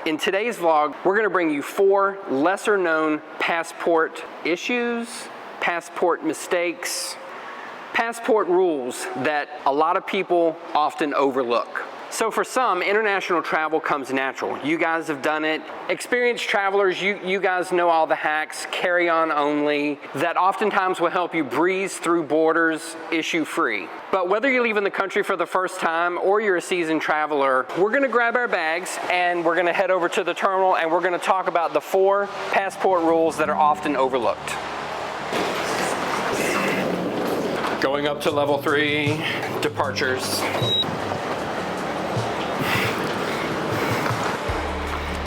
In today's vlog, we're going to bring you 4 lesser known passport issues, passport mistakes, passport rules that a lot of people often overlook. So for some, international travel comes natural. You guys have done it. Experienced travelers, you guys know all the hacks, carry-on only, that oftentimes will help you breeze through borders issue-free. But whether you're leaving the country for the first time or you're a seasoned traveler, we're gonna grab our bags and we're gonna head over to the terminal and we're gonna talk about the 4 passport rules that are often overlooked. Going up to level 3, departures.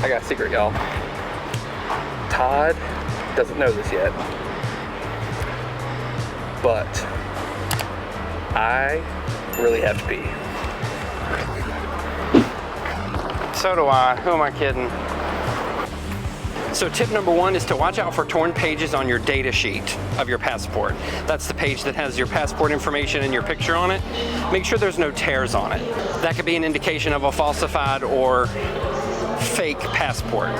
I got a secret, y'all. Todd doesn't know this yet, but I really have to pee. So do I. Who am I kidding? So tip number 1 is to watch out for torn pages on your data sheet of your passport. That's the page that has your passport information and your picture on it. Make sure there's no tears on it. That could be an indication of a falsified or fake passport.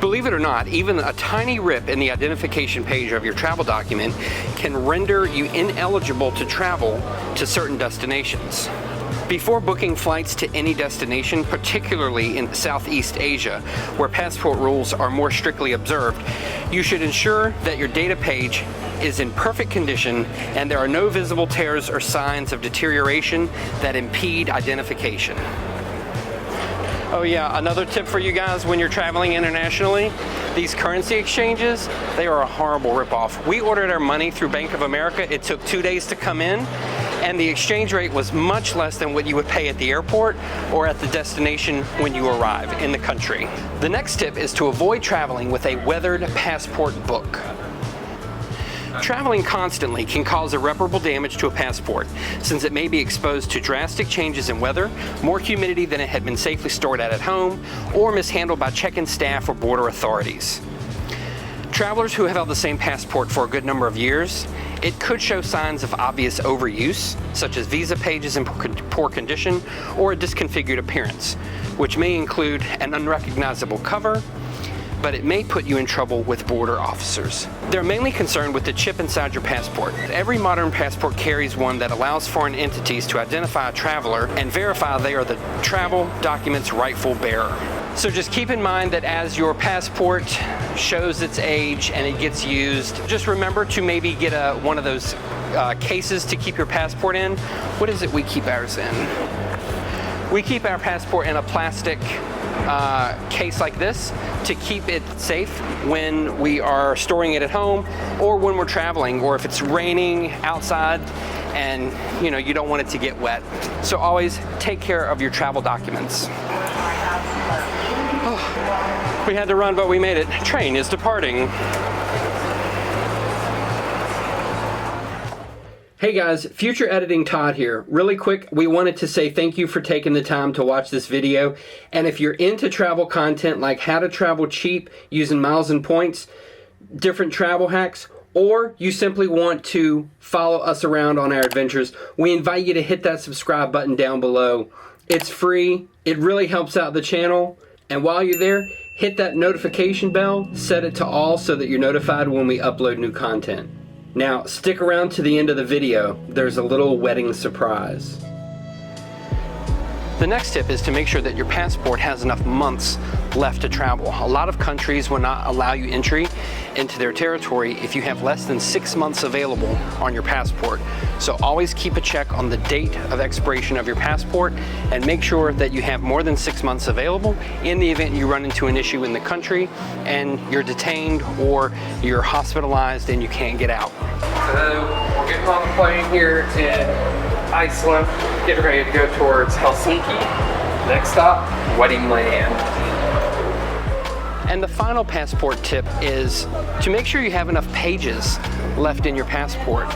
Believe it or not, even a tiny rip in the identification page of your travel document can render you ineligible to travel to certain destinations. Before booking flights to any destination, particularly in Southeast Asia, where passport rules are more strictly observed, you should ensure that your data page is in perfect condition and there are no visible tears or signs of deterioration that impede identification. Oh yeah, another tip for you guys when you're traveling internationally, these currency exchanges, they are a horrible ripoff. We ordered our money through Bank of America. It took 2 days to come in, and the exchange rate was much less than what you would pay at the airport or at the destination when you arrive in the country. The next tip is to avoid traveling with a weathered passport book. Traveling constantly can cause irreparable damage to a passport, since it may be exposed to drastic changes in weather, more humidity than it had been safely stored at home, or mishandled by check-in staff or border authorities. Travelers who have held the same passport for a good number of years, it could show signs of obvious overuse, such as visa pages in poor condition or a disconfigured appearance, which may include an unrecognizable cover, but it may put you in trouble with border officers. They're mainly concerned with the chip inside your passport. Every modern passport carries one that allows foreign entities to identify a traveler and verify they are the travel document's rightful bearer. So just keep in mind that as your passport shows its age and it gets used, just remember to maybe get one of those cases to keep your passport in. What is it we keep ours in? We keep our passport in a plastic case like this to keep it safe when we are storing it at home or when we're traveling, or if it's raining outside and you don't want it to get wet. So always take care of your travel documents. Oh, we had to run, but we made it. Train is departing. Hey guys, Future Editing Todd here. Really quick, we wanted to say thank you for taking the time to watch this video. And if you're into travel content like how to travel cheap using miles and points, different travel hacks, or you simply want to follow us around on our adventures, we invite you to hit that subscribe button down below. It's free, it really helps out the channel, and while you're there, hit that notification bell, set it to all so that you're notified when we upload new content. Now, stick around to the end of the video. There's a little wedding surprise. The next tip is to make sure that your passport has enough months left to travel. A lot of countries will not allow you entry into their territory if you have less than 6 months available on your passport. So always keep a check on the date of expiration of your passport and make sure that you have more than 6 months available in the event you run into an issue in the country and you're detained or you're hospitalized and you can't get out. So we're getting on the plane here in Iceland, getting ready to go towards Helsinki. Next stop, Wedding Land. And the final passport tip is to make sure you have enough pages left in your passport.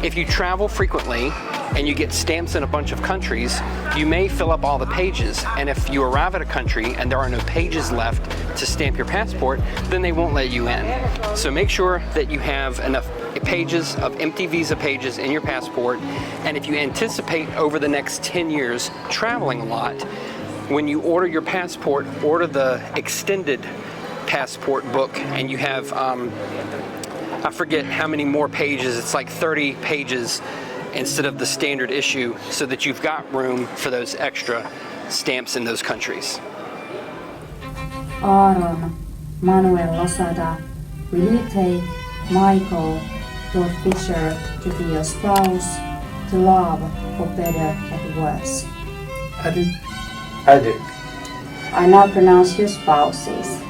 If you travel frequently and you get stamps in a bunch of countries, you may fill up all the pages. And if you arrive at a country and there are no pages left to stamp your passport, then they won't let you in. So make sure that you have enough pages of empty visa pages in your passport. And if you anticipate over the next 10 years traveling a lot, when you order your passport, order the extended passport book, and you have, I forget how many more pages, it's like 30 pages instead of the standard issue, so that you've got room for those extra stamps in those countries. Aaron, Manuel Losada, will you take Michael, Todd Fisher, to be your spouse, to love, for better or worse? I do. I do. I now pronounce you spouses.